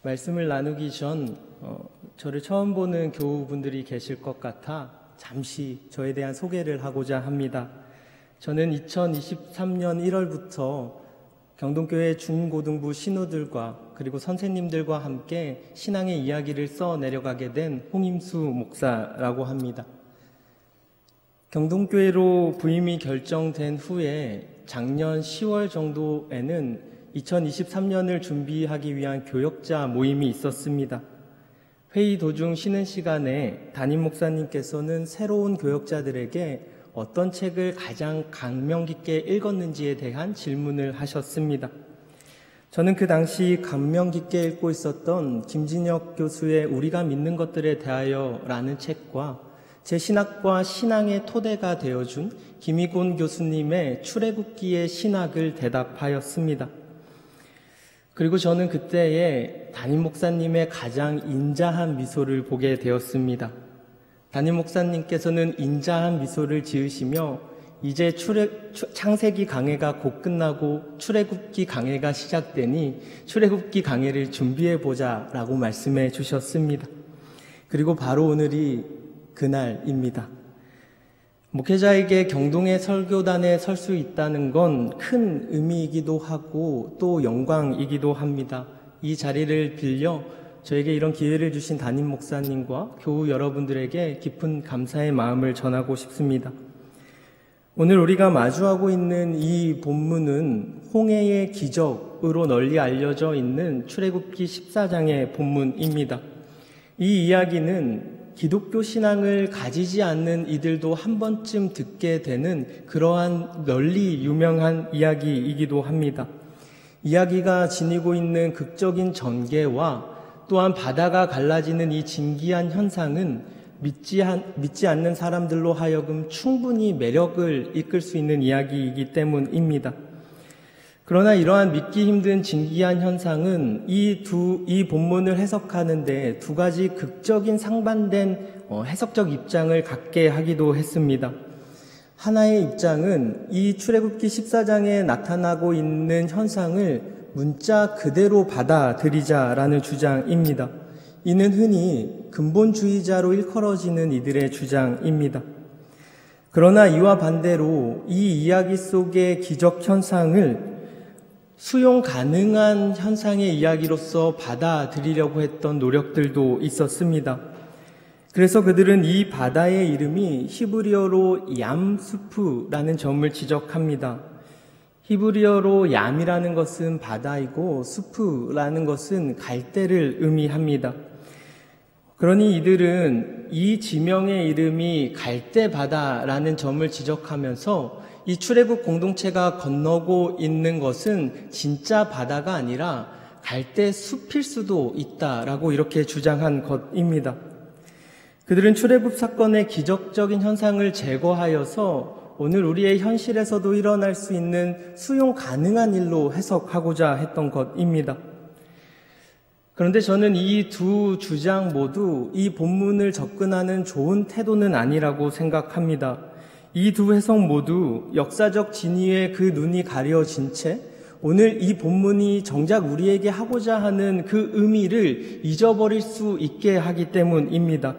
말씀을 나누기 전 저를 처음 보는 교우분들이 계실 것 같아 잠시 저에 대한 소개를 하고자 합니다. 저는 2023년 1월부터 경동교회 중고등부 신우들과 그리고 선생님들과 함께 신앙의 이야기를 써 내려가게 된 홍임수 목사라고 합니다. 경동교회로 부임이 결정된 후에 작년 10월 정도에는 2023년을 준비하기 위한 교역자 모임이 있었습니다. 회의 도중 쉬는 시간에 담임 목사님께서는 새로운 교역자들에게 어떤 책을 가장 감명 깊게 읽었는지에 대한 질문을 하셨습니다. 저는 그 당시 감명 깊게 읽고 있었던 김진혁 교수의 우리가 믿는 것들에 대하여 라는 책과 제 신학과 신앙의 토대가 되어준 김희곤 교수님의 출애굽기의 신학을 대답하였습니다. 그리고 저는 그때에 담임 목사님의 가장 인자한 미소를 보게 되었습니다. 담임 목사님께서는 인자한 미소를 지으시며 이제 창세기 강해가 곧 끝나고 출애굽기 강해가 시작되니 출애굽기 강해를 준비해보자 라고 말씀해 주셨습니다. 그리고 바로 오늘이 그날입니다. 목회자에게 경동의 설교단에 설 수 있다는 건 큰 의미이기도 하고 또 영광이기도 합니다. 이 자리를 빌려 저에게 이런 기회를 주신 담임 목사님과 교우 여러분들에게 깊은 감사의 마음을 전하고 싶습니다. 오늘 우리가 마주하고 있는 이 본문은 홍해의 기적으로 널리 알려져 있는 출애굽기 14장의 본문입니다. 이 이야기는 기독교 신앙을 가지지 않는 이들도 한 번쯤 듣게 되는 그러한 널리 유명한 이야기이기도 합니다. 이야기가 지니고 있는 극적인 전개와 또한 바다가 갈라지는 이 진기한 현상은 믿지 않는 사람들로 하여금 충분히 매력을 이끌 수 있는 이야기이기 때문입니다. 그러나 이러한 믿기 힘든 진기한 현상은 이 본문을 해석하는데 두 가지 극적인 상반된 해석적 입장을 갖게 하기도 했습니다. 하나의 입장은 이 출애굽기 14장에 나타나고 있는 현상을 문자 그대로 받아들이자라는 주장입니다. 이는 흔히 근본주의자로 일컬어지는 이들의 주장입니다. 그러나 이와 반대로 이 이야기 속의 기적 현상을 수용 가능한 현상의 이야기로서 받아들이려고 했던 노력들도 있었습니다. 그래서 그들은 이 바다의 이름이 히브리어로 얌수프라는 점을 지적합니다. 히브리어로 얌이라는 것은 바다이고 수프라는 것은 갈대를 의미합니다. 그러니 이들은 이 지명의 이름이 갈대바다라는 점을 지적하면서 이 출애굽 공동체가 건너고 있는 것은 진짜 바다가 아니라 갈대 숲일 수도 있다라고 이렇게 주장한 것입니다. 그들은 출애굽 사건의 기적적인 현상을 제거하여서 오늘 우리의 현실에서도 일어날 수 있는 수용 가능한 일로 해석하고자 했던 것입니다. 그런데 저는 이 두 주장 모두 이 본문을 접근하는 좋은 태도는 아니라고 생각합니다. 이 두 해석 모두 역사적 진위에 그 눈이 가려진 채 오늘 이 본문이 정작 우리에게 하고자 하는 그 의미를 잊어버릴 수 있게 하기 때문입니다.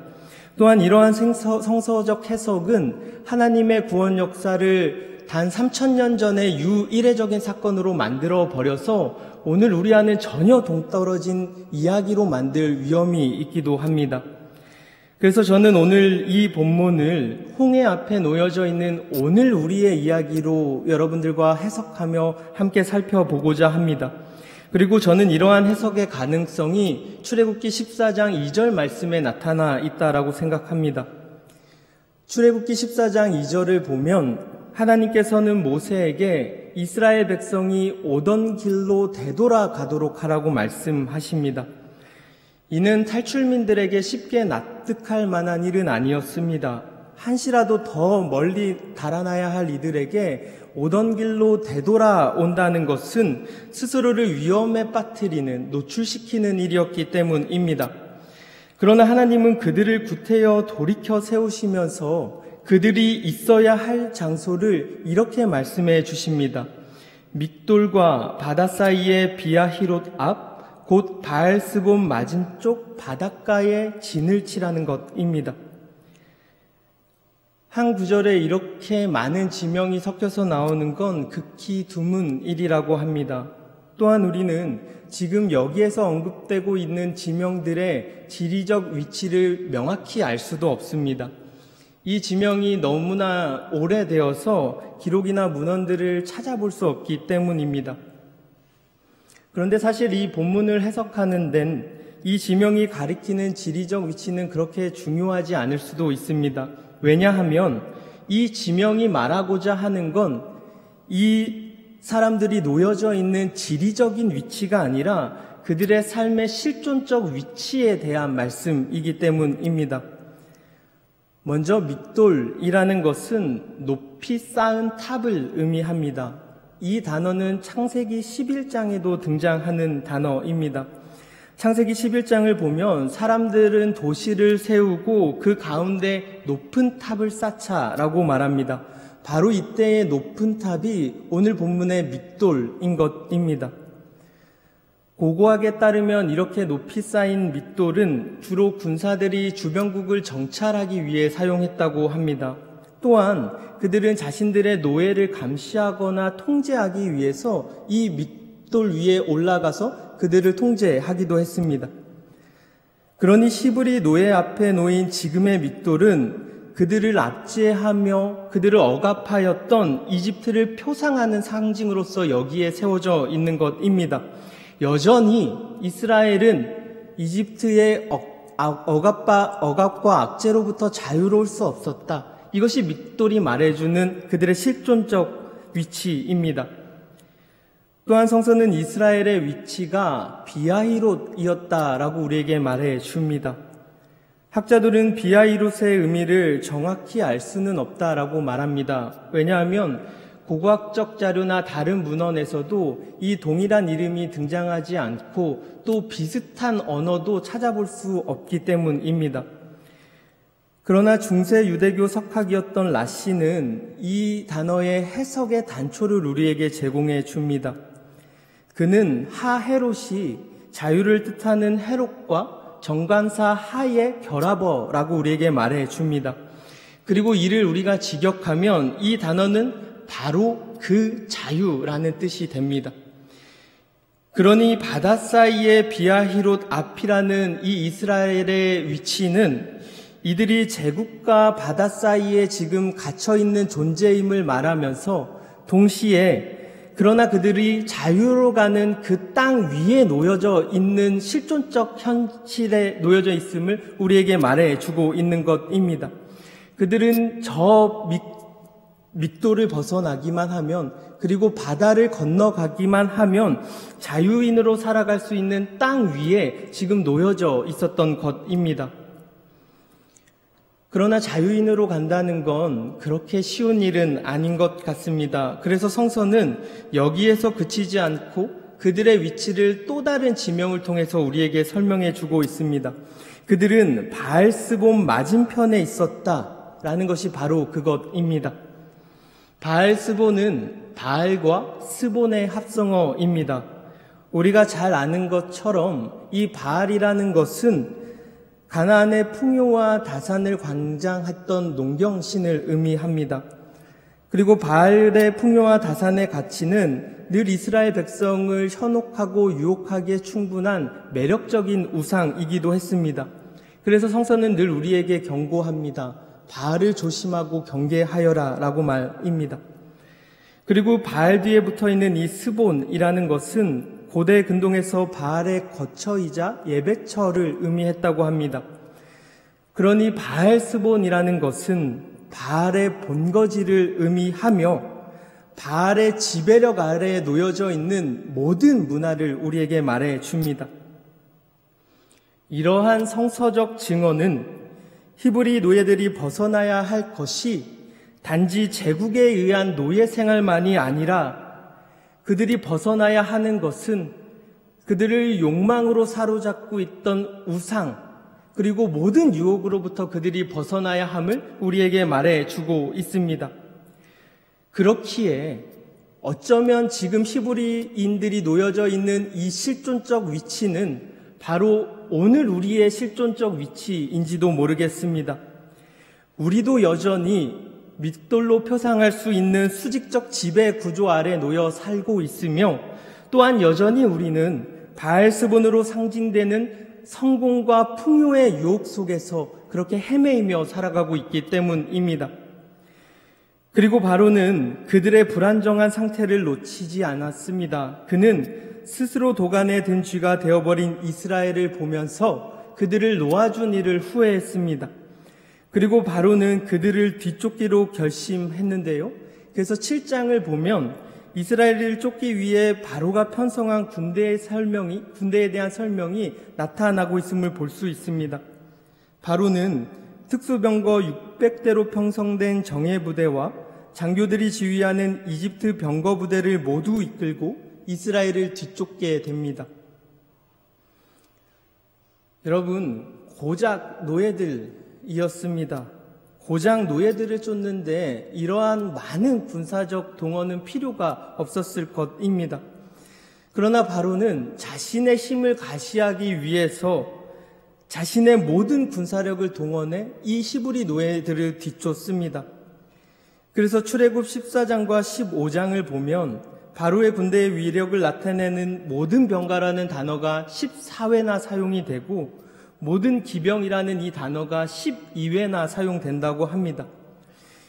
또한 이러한 성서적 해석은 하나님의 구원 역사를 단 3000년 전에 유일해적인 사건으로 만들어 버려서 오늘 우리와는 전혀 동떨어진 이야기로 만들 위험이 있기도 합니다. 그래서 저는 오늘 이 본문을 홍해 앞에 놓여져 있는 오늘 우리의 이야기로 여러분들과 해석하며 함께 살펴보고자 합니다. 그리고 저는 이러한 해석의 가능성이 출애굽기 14장 2절 말씀에 나타나 있다라고 생각합니다. 출애굽기 14장 2절을 보면 하나님께서는 모세에게 이스라엘 백성이 오던 길로 되돌아가도록 하라고 말씀하십니다. 이는 탈출민들에게 쉽게 납득할 만한 일은 아니었습니다. 한시라도 더 멀리 달아나야 할 이들에게 오던 길로 되돌아온다는 것은 스스로를 위험에 빠뜨리는, 노출시키는 일이었기 때문입니다. 그러나 하나님은 그들을 구태여 돌이켜 세우시면서 그들이 있어야 할 장소를 이렇게 말씀해 주십니다. 믹돌과 바다 사이의 비아히롯 앞 곧 바알스본 맞은쪽 바닷가에 진을 치라는 것입니다. 한 구절에 이렇게 많은 지명이 섞여서 나오는 건 극히 드문 일이라고 합니다. 또한 우리는 지금 여기에서 언급되고 있는 지명들의 지리적 위치를 명확히 알 수도 없습니다. 이 지명이 너무나 오래되어서 기록이나 문헌들을 찾아볼 수 없기 때문입니다. 그런데 사실 이 본문을 해석하는 데는 이 지명이 가리키는 지리적 위치는 그렇게 중요하지 않을 수도 있습니다. 왜냐하면 이 지명이 말하고자 하는 건 이 사람들이 놓여져 있는 지리적인 위치가 아니라 그들의 삶의 실존적 위치에 대한 말씀이기 때문입니다. 먼저 믹돌이라는 것은 높이 쌓은 탑을 의미합니다. 이 단어는 창세기 11장에도 등장하는 단어입니다. 창세기 11장을 보면 사람들은 도시를 세우고 그 가운데 높은 탑을 쌓자라고 말합니다. 바로 이때의 높은 탑이 오늘 본문의 믹돌인 것입니다. 고고학에 따르면 이렇게 높이 쌓인 믹돌은 주로 군사들이 주변국을 정찰하기 위해 사용했다고 합니다. 또한 그들은 자신들의 노예를 감시하거나 통제하기 위해서 이 믹돌 위에 올라가서 그들을 통제하기도 했습니다. 그러니 시브리 노예 앞에 놓인 지금의 믹돌은 그들을 압제하며 그들을 억압하였던 이집트를 표상하는 상징으로서 여기에 세워져 있는 것입니다. 여전히 이스라엘은 이집트의 억압과 압제로부터 자유로울 수 없었다. 이것이 믹돌이 말해주는 그들의 실존적 위치입니다. 또한 성서는 이스라엘의 위치가 비하히롯이었다라고 우리에게 말해줍니다. 학자들은 비하히롯의 의미를 정확히 알 수는 없다라고 말합니다. 왜냐하면 고고학적 자료나 다른 문헌에서도 이 동일한 이름이 등장하지 않고 또 비슷한 언어도 찾아볼 수 없기 때문입니다. 그러나 중세 유대교 석학이었던 라씨는 이 단어의 해석의 단초를 우리에게 제공해 줍니다. 그는 하헤롯이 자유를 뜻하는 헤롯과 정관사 하의 결합어라고 우리에게 말해 줍니다. 그리고 이를 우리가 직역하면 이 단어는 바로 그 자유라는 뜻이 됩니다. 그러니 바다 사이의 비하히롯 앞이라는 이 이스라엘의 위치는 이들이 제국과 바다 사이에 지금 갇혀있는 존재임을 말하면서 동시에 그러나 그들이 자유로 가는 그 땅 위에 놓여져 있는 실존적 현실에 놓여져 있음을 우리에게 말해주고 있는 것입니다. 그들은 저 믹돌을 벗어나기만 하면 그리고 바다를 건너가기만 하면 자유인으로 살아갈 수 있는 땅 위에 지금 놓여져 있었던 것입니다. 그러나 자유인으로 간다는 건 그렇게 쉬운 일은 아닌 것 같습니다. 그래서 성서는 여기에서 그치지 않고 그들의 위치를 또 다른 지명을 통해서 우리에게 설명해 주고 있습니다. 그들은 바알스본 맞은편에 있었다라는 것이 바로 그것입니다. 바알스본은 바알과 스본의 합성어입니다. 우리가 잘 아는 것처럼 이 바알이라는 것은 가나안의 풍요와 다산을 관장했던 농경신을 의미합니다. 그리고 바알의 풍요와 다산의 가치는 늘 이스라엘 백성을 현혹하고 유혹하기에 충분한 매력적인 우상이기도 했습니다. 그래서 성서는 늘 우리에게 경고합니다. 바알을 조심하고 경계하여라 라고 말입니다. 그리고 바알 뒤에 붙어있는 이 스본이라는 것은 고대 근동에서 바알의 거처이자 예배처를 의미했다고 합니다. 그러니 바알스본이라는 것은 바알의 본거지를 의미하며 바알의 지배력 아래에 놓여져 있는 모든 문화를 우리에게 말해줍니다. 이러한 성서적 증언은 히브리 노예들이 벗어나야 할 것이 단지 제국에 의한 노예 생활만이 아니라 그들이 벗어나야 하는 것은 그들을 욕망으로 사로잡고 있던 우상, 그리고 모든 유혹으로부터 그들이 벗어나야 함을 우리에게 말해주고 있습니다. 그렇기에 어쩌면 지금 히브리인들이 놓여져 있는 이 실존적 위치는 바로 오늘 우리의 실존적 위치인지도 모르겠습니다. 우리도 여전히 밑돌로 표상할 수 있는 수직적 지배 구조 아래 놓여 살고 있으며, 또한 여전히 우리는 바알스본으로 상징되는 성공과 풍요의 유혹 속에서 그렇게 헤매이며 살아가고 있기 때문입니다. 그리고 바로는 그들의 불안정한 상태를 놓치지 않았습니다. 그는 스스로 도간에 든 쥐가 되어버린 이스라엘을 보면서 그들을 놓아준 일을 후회했습니다. 그리고 바로는 그들을 뒤쫓기로 결심했는데요. 그래서 7장을 보면 이스라엘을 쫓기 위해 바로가 편성한 군대에 대한 설명이 나타나고 있음을 볼 수 있습니다. 바로는 특수병거 600대로 편성된 정예부대와 장교들이 지휘하는 이집트 병거 부대를 모두 이끌고 이스라엘을 뒤쫓게 됩니다. 여러분, 고작 노예들이었습니다. 고작 노예들을 쫓는데 이러한 많은 군사적 동원은 필요가 없었을 것입니다. 그러나 바로는 자신의 힘을 과시하기 위해서 자신의 모든 군사력을 동원해 이 히브리 노예들을 뒤쫓습니다. 그래서 출애굽 14장과 15장을 보면 바로의 군대의 위력을 나타내는 모든 병가라는 단어가 14회나 사용이 되고 모든 기병이라는 이 단어가 12회나 사용된다고 합니다.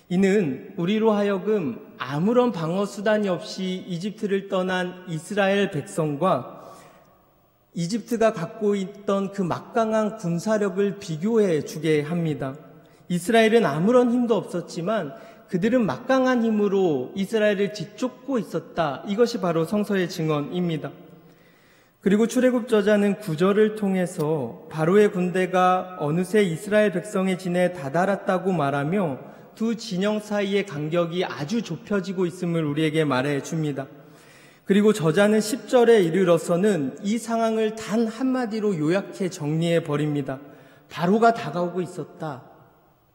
이는 우리로 하여금 아무런 방어 수단이 없이 이집트를 떠난 이스라엘 백성과 이집트가 갖고 있던 그 막강한 군사력을 비교해 주게 합니다. 이스라엘은 아무런 힘도 없었지만 그들은 막강한 힘으로 이스라엘을 뒤쫓고 있었다. 이것이 바로 성서의 증언입니다. 그리고 출애굽 저자는 9절을 통해서 바로의 군대가 어느새 이스라엘 백성의 진에 다다랐다고 말하며 두 진영 사이의 간격이 아주 좁혀지고 있음을 우리에게 말해 줍니다. 그리고 저자는 10절에 이르러서는 이 상황을 단 한마디로 요약해 정리해 버립니다. 바로가 다가오고 있었다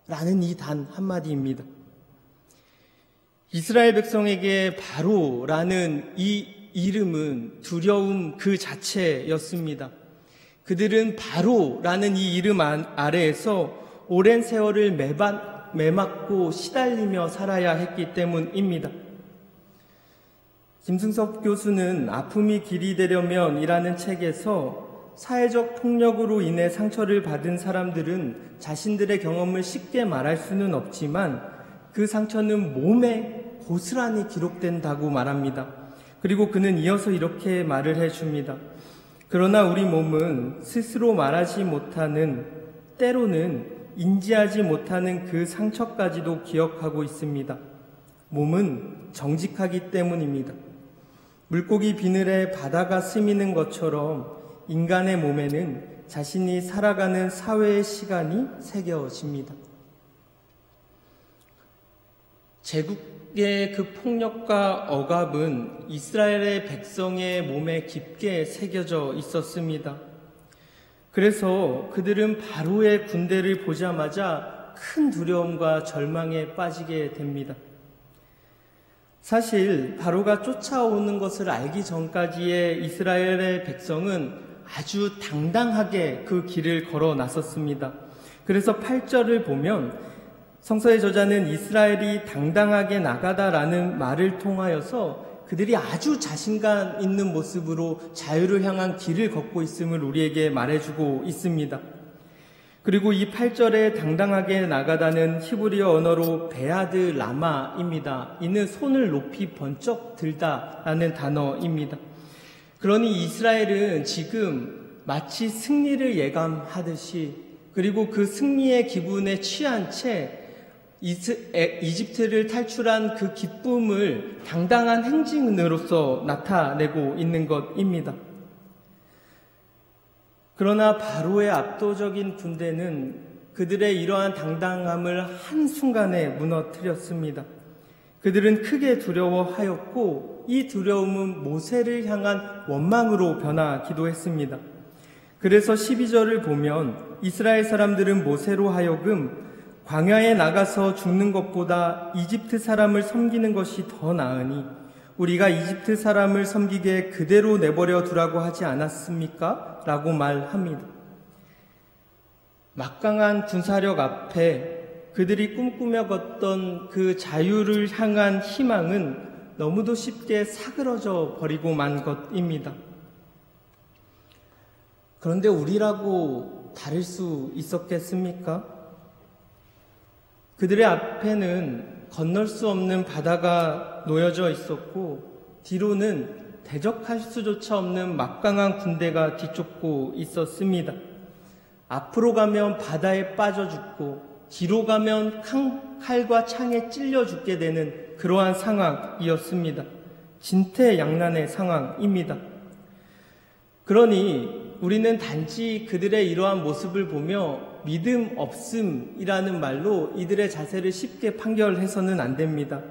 라는 이 단 한마디입니다. 이스라엘 백성에게 바로라는 이 이름은 두려움 그 자체였습니다. 그들은 바로라는 이 이름 아래에서 오랜 세월을 매맞고 시달리며 살아야 했기 때문입니다. 김승섭 교수는 아픔이 길이 되려면 이라는 책에서 사회적 폭력으로 인해 상처를 받은 사람들은 자신들의 경험을 쉽게 말할 수는 없지만 그 상처는 몸에 고스란히 기록된다고 말합니다. 그리고 그는 이어서 이렇게 말을 해줍니다. 그러나 우리 몸은 스스로 말하지 못하는, 때로는 인지하지 못하는 그 상처까지도 기억하고 있습니다. 몸은 정직하기 때문입니다. 물고기 비늘에 바다가 스미는 것처럼 인간의 몸에는 자신이 살아가는 사회의 시간이 새겨집니다. 제국의 그 폭력과 억압은 이스라엘의 백성의 몸에 깊게 새겨져 있었습니다. 그래서 그들은 바로의 군대를 보자마자 큰 두려움과 절망에 빠지게 됩니다. 사실 바로가 쫓아오는 것을 알기 전까지의 이스라엘의 백성은 아주 당당하게 그 길을 걸어 나섰습니다. 그래서 8절을 보면 성서의 저자는 이스라엘이 당당하게 나가다라는 말을 통하여서 그들이 아주 자신감 있는 모습으로 자유를 향한 길을 걷고 있음을 우리에게 말해주고 있습니다. 그리고 이 8절에 당당하게 나가다는 히브리어 언어로 베아드 라마입니다. 이는 손을 높이 번쩍 들다라는 단어입니다. 그러니 이스라엘은 지금 마치 승리를 예감하듯이, 그리고 그 승리의 기분에 취한 채 이집트를 탈출한 그 기쁨을 당당한 행진으로서 나타내고 있는 것입니다. 그러나 바로의 압도적인 군대는 그들의 이러한 당당함을 한순간에 무너뜨렸습니다. 그들은 크게 두려워하였고 이 두려움은 모세를 향한 원망으로 변하기도 했습니다. 그래서 12절을 보면 이스라엘 사람들은 모세로 하여금 광야에 나가서 죽는 것보다 이집트 사람을 섬기는 것이 더 나으니 우리가 이집트 사람을 섬기게 그대로 내버려 두라고 하지 않았습니까? 라고 말합니다. 막강한 군사력 앞에 그들이 꿈꾸며 걷던 그 자유를 향한 희망은 너무도 쉽게 사그러져 버리고 만 것입니다. 그런데 우리라고 다를 수 있었겠습니까? 그들의 앞에는 건널 수 없는 바다가 놓여져 있었고 뒤로는 대적할 수조차 없는 막강한 군대가 뒤쫓고 있었습니다. 앞으로 가면 바다에 빠져 죽고 뒤로 가면 칼과 창에 찔려 죽게 되는 그러한 상황이었습니다. 진퇴양난의 상황입니다. 그러니 우리는 단지 그들의 이러한 모습을 보며 믿음 없음이라는 말로 이들의 자세를 쉽게 판결해서는 안 됩니다.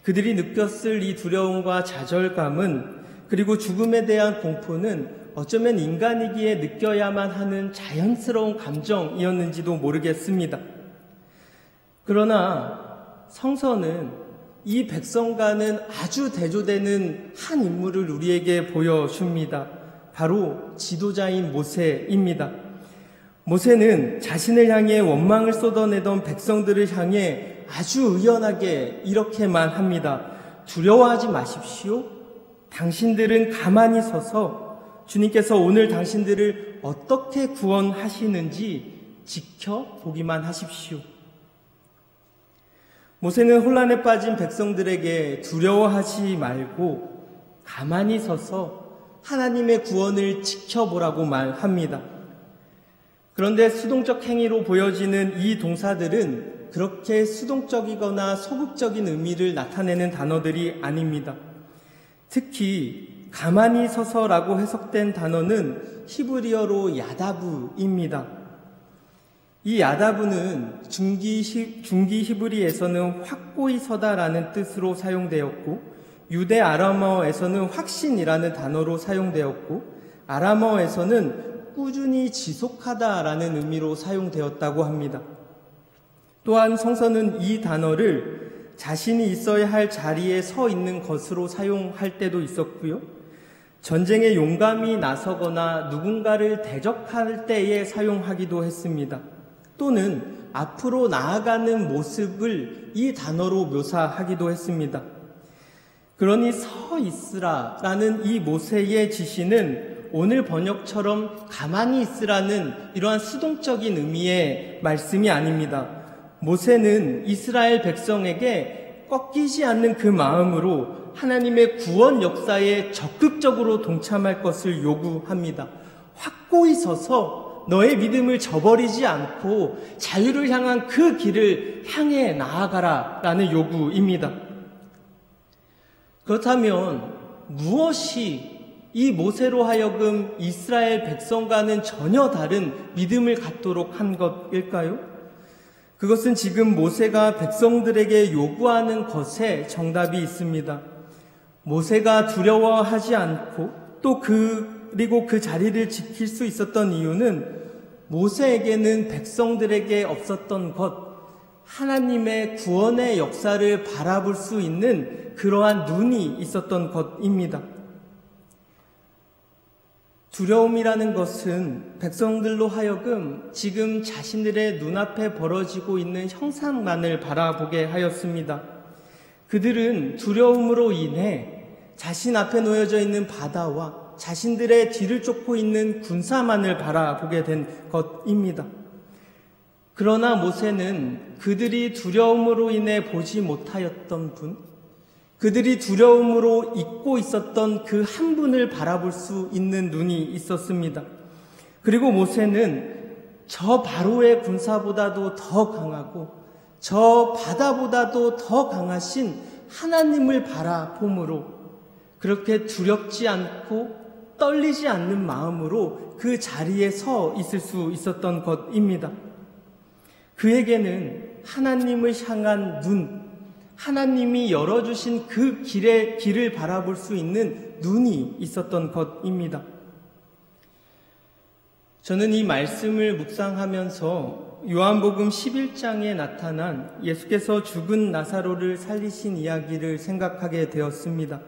그들이 느꼈을 이 두려움과 좌절감은, 그리고 죽음에 대한 공포는 어쩌면 인간이기에 느껴야만 하는 자연스러운 감정이었는지도 모르겠습니다. 그러나 성서는 이 백성과는 아주 대조되는 한 인물을 우리에게 보여줍니다. 바로 지도자인 모세입니다. 모세는 자신을 향해 원망을 쏟아내던 백성들을 향해 아주 의연하게 이렇게만 합니다. 두려워하지 마십시오. 당신들은 가만히 서서 주님께서 오늘 당신들을 어떻게 구원하시는지 지켜보기만 하십시오. 모세는 혼란에 빠진 백성들에게 두려워하지 말고 가만히 서서 하나님의 구원을 지켜보라고 말합니다. 그런데 수동적 행위로 보여지는 이 동사들은 그렇게 수동적이거나 소극적인 의미를 나타내는 단어들이 아닙니다. 특히 가만히 서서라고 해석된 단어는 히브리어로 야다부입니다. 이 야다부는 중기 히브리에서는 확고히 서다라는 뜻으로 사용되었고, 유대 아람어에서는 확신이라는 단어로 사용되었고, 아람어에서는 꾸준히 지속하다라는 의미로 사용되었다고 합니다. 또한 성서는 이 단어를 자신이 있어야 할 자리에 서 있는 것으로 사용할 때도 있었고요. 전쟁에 용감히 나서거나 누군가를 대적할 때에 사용하기도 했습니다. 또는 앞으로 나아가는 모습을 이 단어로 묘사하기도 했습니다. 그러니 서 있으라라는 이 모세의 지시는 오늘 번역처럼 가만히 있으라는 이러한 수동적인 의미의 말씀이 아닙니다. 모세는 이스라엘 백성에게 꺾이지 않는 그 마음으로 하나님의 구원 역사에 적극적으로 동참할 것을 요구합니다. 확고히 서서 너의 믿음을 저버리지 않고 자유를 향한 그 길을 향해 나아가라 라는 요구입니다. 그렇다면 무엇이 이 모세로 하여금 이스라엘 백성과는 전혀 다른 믿음을 갖도록 한 것일까요? 그것은 지금 모세가 백성들에게 요구하는 것에 정답이 있습니다. 모세가 두려워하지 않고 그리고 그 자리를 지킬 수 있었던 이유는 모세에게는 백성들에게 없었던 것, 하나님의 구원의 역사를 바라볼 수 있는 그러한 눈이 있었던 것입니다. 두려움이라는 것은 백성들로 하여금 지금 자신들의 눈앞에 벌어지고 있는 형상만을 바라보게 하였습니다. 그들은 두려움으로 인해 자신 앞에 놓여져 있는 바다와 자신들의 뒤를 쫓고 있는 군사만을 바라보게 된 것입니다. 그러나 모세는 그들이 두려움으로 인해 보지 못하였던 분, 그들이 두려움으로 잊고 있었던 그 한 분을 바라볼 수 있는 눈이 있었습니다. 그리고 모세는 저 바로의 군사보다도 더 강하고 저 바다보다도 더 강하신 하나님을 바라봄으로 그렇게 두렵지 않고 떨리지 않는 마음으로 그 자리에 서 있을 수 있었던 것입니다. 그에게는 하나님을 향한 눈, 하나님이 열어주신 그 길을 바라볼 수 있는 눈이 있었던 것입니다. 저는 이 말씀을 묵상하면서 요한복음 11장에 나타난 예수께서 죽은 나사로를 살리신 이야기를 생각하게 되었습니다.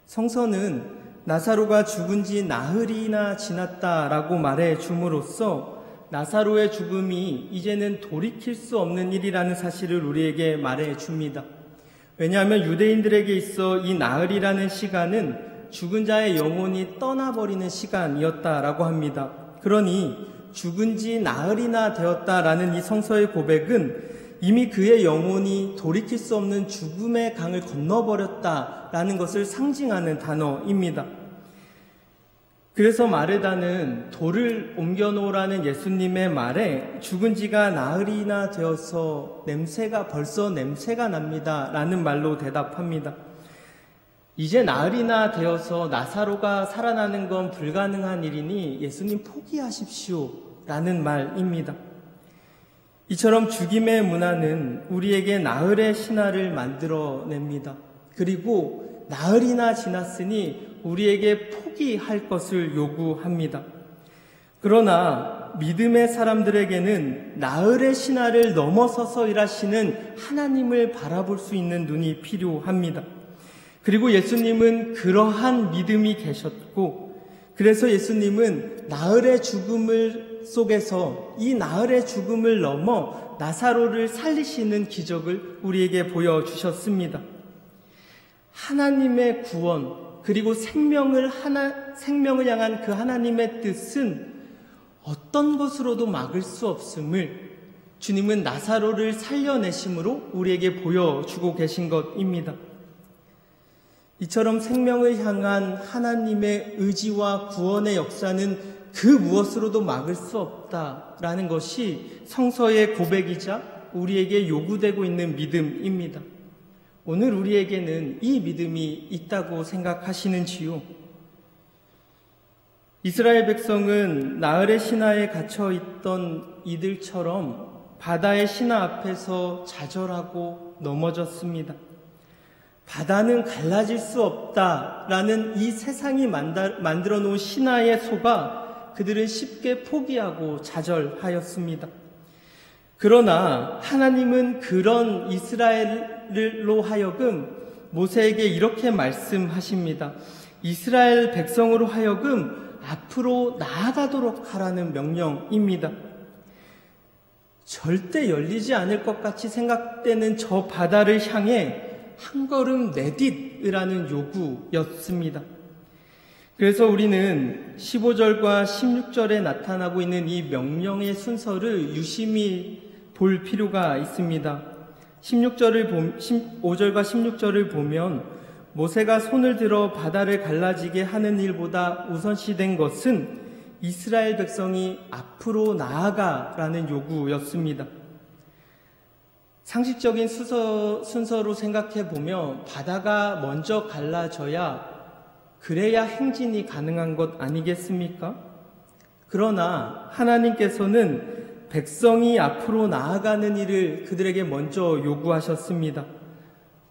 성서는 나사로가 죽은 지 나흘이나 지났다라고 말해 줌으로써 나사로의 죽음이 이제는 돌이킬 수 없는 일이라는 사실을 우리에게 말해 줍니다. 왜냐하면 유대인들에게 있어 이 나흘이라는 시간은 죽은 자의 영혼이 떠나버리는 시간이었다라고 합니다. 그러니 죽은 지 나흘이나 되었다라는 이 성서의 고백은 이미 그의 영혼이 돌이킬 수 없는 죽음의 강을 건너버렸다라는 것을 상징하는 단어입니다. 그래서 마르다는 돌을 옮겨놓으라는 예수님의 말에 죽은 지가 나흘이나 되어서 벌써 냄새가 납니다 라는 말로 대답합니다. 이제 나흘이나 되어서 나사로가 살아나는 건 불가능한 일이니 예수님 포기하십시오 라는 말입니다. 이처럼 죽임의 문화는 우리에게 나흘의 신화를 만들어냅니다. 그리고 나흘이나 지났으니 우리에게 포기할 것을 요구합니다. 그러나 믿음의 사람들에게는 나흘의 신화를 넘어서서 일하시는 하나님을 바라볼 수 있는 눈이 필요합니다. 그리고 예수님은 그러한 믿음이 계셨고, 그래서 예수님은 나흘의 죽음을 속에서 이 나흘의 죽음을 넘어 나사로를 살리시는 기적을 우리에게 보여주셨습니다. 하나님의 구원, 그리고 생명을 향한 그 하나님의 뜻은 어떤 것으로도 막을 수 없음을 주님은 나사로를 살려내심으로 우리에게 보여주고 계신 것입니다. 이처럼 생명을 향한 하나님의 의지와 구원의 역사는 그 무엇으로도 막을 수 없다라는 것이 성서의 고백이자 우리에게 요구되고 있는 믿음입니다. 오늘 우리에게는 이 믿음이 있다고 생각하시는지요? 이스라엘 백성은 나흘의 신화에 갇혀 있던 이들처럼 바다의 신화 앞에서 좌절하고 넘어졌습니다. 바다는 갈라질 수 없다라는 이 세상이 만들어 놓은 신화에 속아 그들은 쉽게 포기하고 좌절하였습니다. 그러나 하나님은 그런 이스라엘로 하여금 모세에게 이렇게 말씀하십니다. 이스라엘 백성으로 하여금 앞으로 나아가도록 하라는 명령입니다. 절대 열리지 않을 것 같이 생각되는 저 바다를 향해 한 걸음 내딛으라는 요구였습니다. 그래서 우리는 15절과 16절에 나타나고 있는 이 명령의 순서를 유심히 볼 필요가 있습니다. 15절과 16절을 보면 모세가 손을 들어 바다를 갈라지게 하는 일보다 우선시된 것은 이스라엘 백성이 앞으로 나아가라는 요구였습니다. 상식적인 순서로 생각해 보면 바다가 먼저 갈라져야 그래야 행진이 가능한 것 아니겠습니까? 그러나 하나님께서는 백성이 앞으로 나아가는 일을 그들에게 먼저 요구하셨습니다.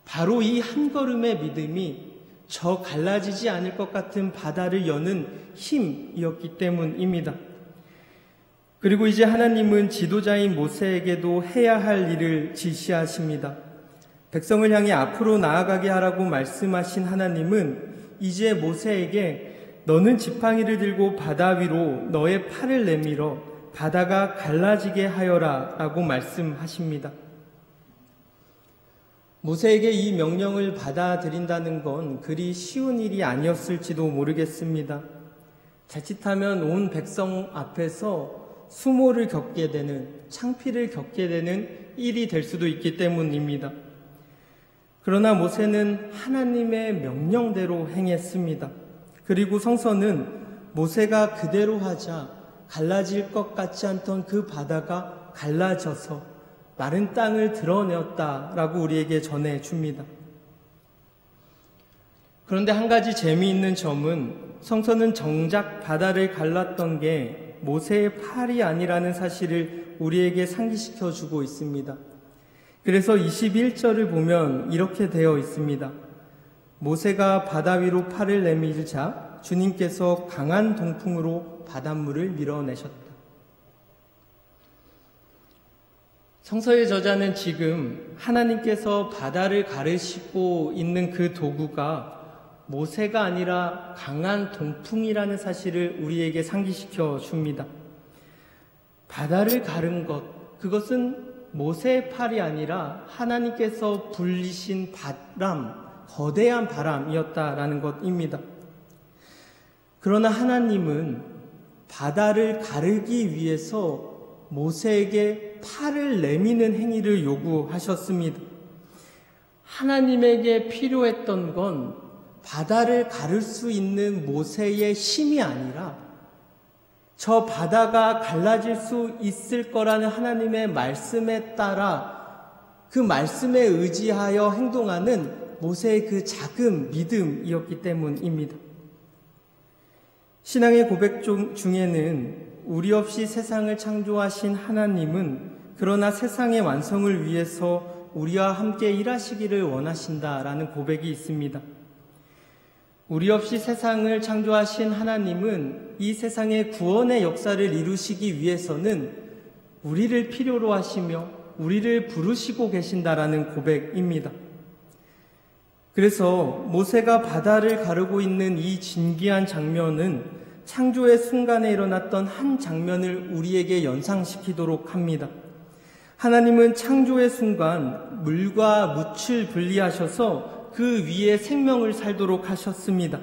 바로 이 한 걸음의 믿음이 저 갈라지지 않을 것 같은 바다를 여는 힘이었기 때문입니다. 그리고 이제 하나님은 지도자인 모세에게도 해야 할 일을 지시하십니다. 백성을 향해 앞으로 나아가게 하라고 말씀하신 하나님은 이제 모세에게 너는 지팡이를 들고 바다 위로 너의 팔을 내밀어 바다가 갈라지게 하여라 라고 말씀하십니다. 모세에게 이 명령을 받아들인다는 건 그리 쉬운 일이 아니었을지도 모르겠습니다. 자칫하면 온 백성 앞에서 수모를 겪게 되는, 창피를 겪게 되는 일이 될 수도 있기 때문입니다. 그러나 모세는 하나님의 명령대로 행했습니다. 그리고 성서는 모세가 그대로 하자 갈라질 것 같지 않던 그 바다가 갈라져서 마른 땅을 드러내었다라고 우리에게 전해줍니다. 그런데 한 가지 재미있는 점은 성서는 정작 바다를 갈랐던 게 모세의 팔이 아니라는 사실을 우리에게 상기시켜 주고 있습니다. 그래서 21절을 보면 이렇게 되어 있습니다. 모세가 바다 위로 팔을 내밀자 주님께서 강한 동풍으로 바닷물을 밀어내셨다. 성서의 저자는 지금 하나님께서 바다를 가르시고 있는 그 도구가 모세가 아니라 강한 동풍이라는 사실을 우리에게 상기시켜 줍니다. 바다를 가른 것, 그것은 모세의 팔이 아니라 하나님께서 불리신 바람, 거대한 바람이었다라는 것입니다. 그러나 하나님은 바다를 가르기 위해서 모세에게 팔을 내미는 행위를 요구하셨습니다. 하나님에게 필요했던 건 바다를 가를 수 있는 모세의 힘이 아니라 저 바다가 갈라질 수 있을 거라는 하나님의 말씀에 따라 그 말씀에 의지하여 행동하는 모세의 그 작은 믿음이었기 때문입니다. 신앙의 고백 중에는 우리 없이 세상을 창조하신 하나님은 그러나 세상의 완성을 위해서 우리와 함께 일하시기를 원하신다라는 고백이 있습니다. 우리 없이 세상을 창조하신 하나님은 이 세상의 구원의 역사를 이루시기 위해서는 우리를 필요로 하시며 우리를 부르시고 계신다라는 고백입니다. 그래서 모세가 바다를 가르고 있는 이 진귀한 장면은 창조의 순간에 일어났던 한 장면을 우리에게 연상시키도록 합니다. 하나님은 창조의 순간 물과 묻을 분리하셔서 그 위에 생명을 살도록 하셨습니다.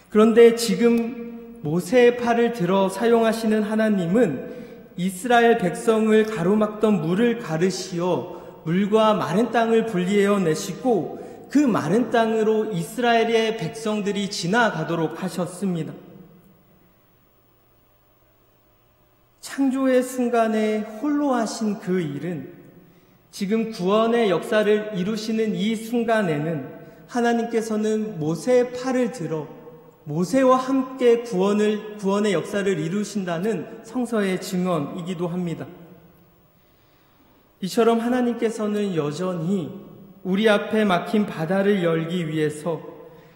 그런데 지금 모세의 팔을 들어 사용하시는 하나님은 이스라엘 백성을 가로막던 물을 가르시어 물과 마른 땅을 분리해어 내시고 그 마른 땅으로 이스라엘의 백성들이 지나가도록 하셨습니다. 창조의 순간에 홀로 하신 그 일은 지금 구원의 역사를 이루시는 이 순간에는 하나님께서는 모세의 팔을 들어 모세와 함께 구원의 역사를 이루신다는 성서의 증언이기도 합니다. 이처럼 하나님께서는 여전히 우리 앞에 막힌 바다를 열기 위해서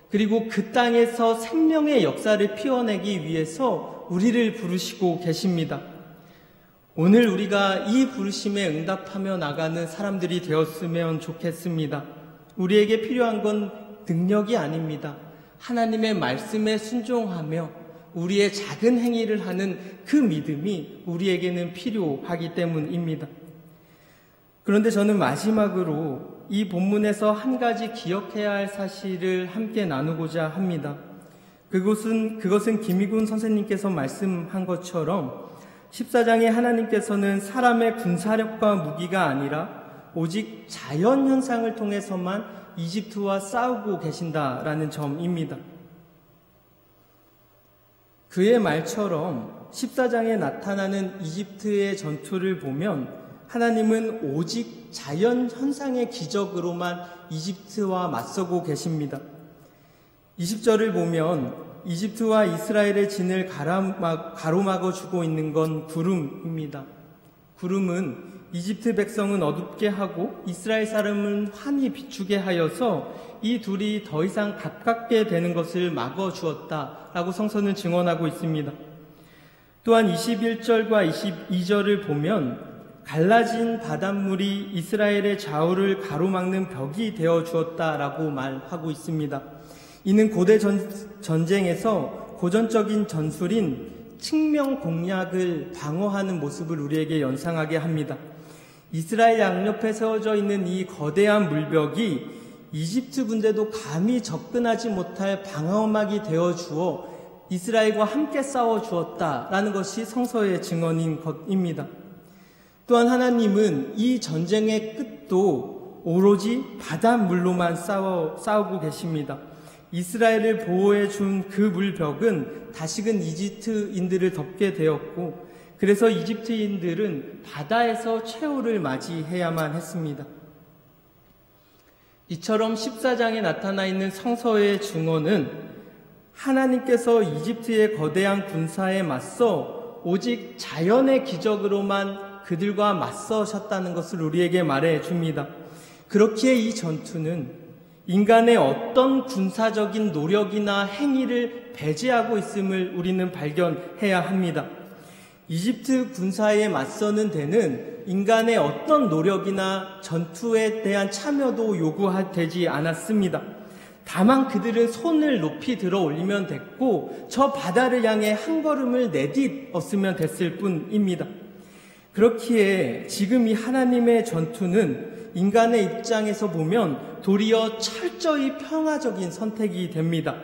그리고 그 땅에서 생명의 역사를 피워내기 위해서 우리를 부르시고 계십니다. 오늘 우리가 이 부르심에 응답하며 나가는 사람들이 되었으면 좋겠습니다. 우리에게 필요한 건 능력이 아닙니다. 하나님의 말씀에 순종하며 우리의 작은 행위를 하는 그 믿음이 우리에게는 필요하기 때문입니다. 그런데 저는 마지막으로 이 본문에서 한 가지 기억해야 할 사실을 함께 나누고자 합니다. 그것은 김희군 선생님께서 말씀한 것처럼 14장에 하나님께서는 사람의 군사력과 무기가 아니라 오직 자연 현상을 통해서만 이집트와 싸우고 계신다라는 점입니다. 그의 말처럼 14장에 나타나는 이집트의 전투를 보면 하나님은 오직 자연 현상의 기적으로만 이집트와 맞서고 계십니다. 20절을 보면 이집트와 이스라엘의 진을 가로막아 주고 있는 건 구름입니다. 구름은 이집트 백성은 어둡게 하고 이스라엘 사람은 환히 비추게 하여서 이 둘이 더 이상 가깝게 되는 것을 막아 주었다라고 성서는 증언하고 있습니다. 또한 21절과 22절을 보면 갈라진 바닷물이 이스라엘의 좌우를 가로막는 벽이 되어 주었다라고 말하고 있습니다. 이는 고대 전쟁에서 고전적인 전술인 측면 공략을 방어하는 모습을 우리에게 연상하게 합니다. 이스라엘 양옆에 세워져 있는 이 거대한 물벽이 이집트 군대도 감히 접근하지 못할 방어막이 되어 주어 이스라엘과 함께 싸워 주었다라는 것이 성서의 증언인 것입니다. 또한 하나님은 이 전쟁의 끝도 오로지 바닷물로만 싸우고 계십니다. 이스라엘을 보호해 준 그 물벽은 다시금 이집트인들을 덮게 되었고 그래서 이집트인들은 바다에서 최후를 맞이해야만 했습니다. 이처럼 14장에 나타나 있는 성서의 증언은 하나님께서 이집트의 거대한 군사에 맞서 오직 자연의 기적으로만 그들과 맞서셨다는 것을 우리에게 말해줍니다. 그렇기에 이 전투는 인간의 어떤 군사적인 노력이나 행위를 배제하고 있음을 우리는 발견해야 합니다. 이집트 군사에 맞서는 데는 인간의 어떤 노력이나 전투에 대한 참여도 요구되지 않았습니다. 다만 그들은 손을 높이 들어 올리면 됐고 저 바다를 향해 한 걸음을 내딛었으면 됐을 뿐입니다. 그렇기에 지금 이 하나님의 전투는 인간의 입장에서 보면 도리어 철저히 평화적인 선택이 됩니다.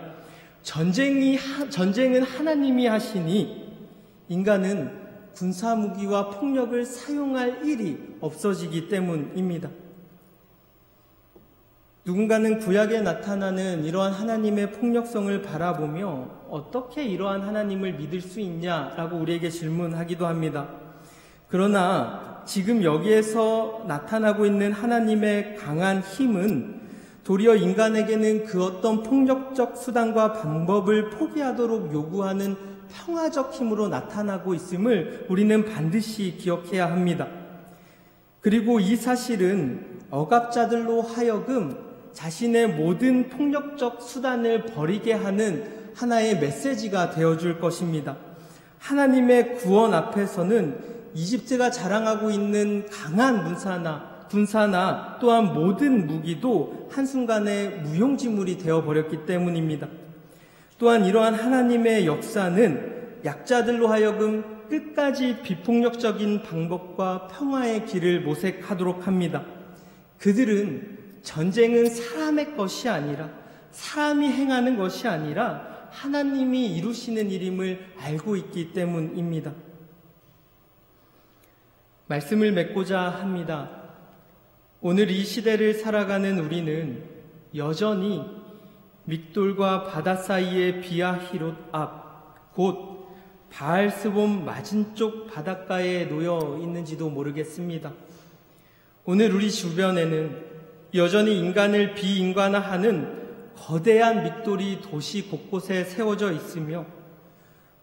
전쟁은 하나님이 하시니 인간은 군사무기와 폭력을 사용할 일이 없어지기 때문입니다. 누군가는 구약에 나타나는 이러한 하나님의 폭력성을 바라보며 어떻게 이러한 하나님을 믿을 수 있냐라고 우리에게 질문하기도 합니다. 그러나 지금 여기에서 나타나고 있는 하나님의 강한 힘은 도리어 인간에게는 그 어떤 폭력적 수단과 방법을 포기하도록 요구하는 평화적 힘으로 나타나고 있음을 우리는 반드시 기억해야 합니다. 그리고 이 사실은 억압자들로 하여금 자신의 모든 폭력적 수단을 버리게 하는 하나의 메시지가 되어줄 것입니다. 하나님의 구원 앞에서는 이집트가 자랑하고 있는 강한 군사나 또한 모든 무기도 한순간에 무용지물이 되어버렸기 때문입니다. 또한 이러한 하나님의 역사는 약자들로 하여금 끝까지 비폭력적인 방법과 평화의 길을 모색하도록 합니다. 그들은 전쟁은 사람의 것이 아니라 사람이 행하는 것이 아니라 하나님이 이루시는 일임을 알고 있기 때문입니다. 말씀을 맺고자 합니다. 오늘 이 시대를 살아가는 우리는 여전히 믹돌과 바다 사이의 비아히롯 앞, 곧 바알스봄 맞은쪽 바닷가에 놓여 있는지도 모르겠습니다. 오늘 우리 주변에는 여전히 인간을 비인간화하는 거대한 믹돌이 도시 곳곳에 세워져 있으며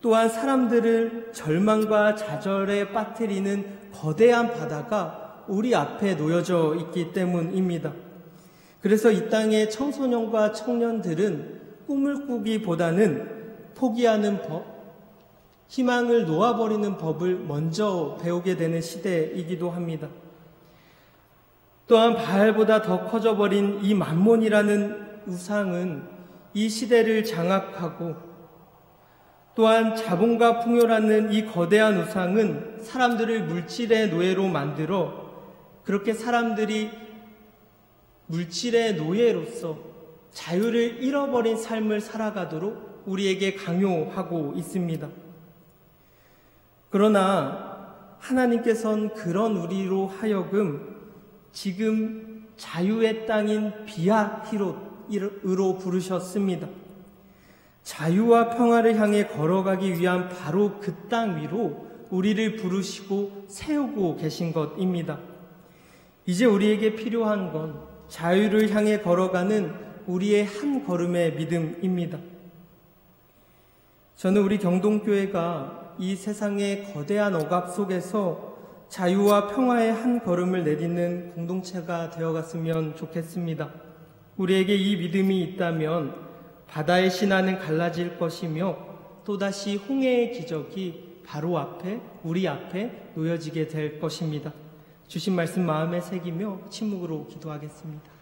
또한 사람들을 절망과 좌절에 빠뜨리는 거대한 바다가 우리 앞에 놓여져 있기 때문입니다. 그래서 이 땅의 청소년과 청년들은 꿈을 꾸기보다는 포기하는 법, 희망을 놓아버리는 법을 먼저 배우게 되는 시대이기도 합니다. 또한 바알보다 더 커져버린 이 만몬이라는 우상은 이 시대를 장악하고 또한 자본과 풍요라는 이 거대한 우상은 사람들을 물질의 노예로 만들어 그렇게 사람들이 물질의 노예로서 자유를 잃어버린 삶을 살아가도록 우리에게 강요하고 있습니다. 그러나 하나님께서는 그런 우리로 하여금 지금 자유의 땅인 비아히롯으로 부르셨습니다. 자유와 평화를 향해 걸어가기 위한 바로 그 땅 위로 우리를 부르시고 세우고 계신 것입니다. 이제 우리에게 필요한 건 자유를 향해 걸어가는 우리의 한 걸음의 믿음입니다. 저는 우리 경동교회가 이 세상의 거대한 억압 속에서 자유와 평화의 한 걸음을 내딛는 공동체가 되어갔으면 좋겠습니다. 우리에게 이 믿음이 있다면 바다의 신화는 갈라질 것이며 또다시 홍해의 기적이 바로 앞에, 우리 앞에 놓여지게 될 것입니다. 주신 말씀 마음에 새기며 침묵으로 기도하겠습니다.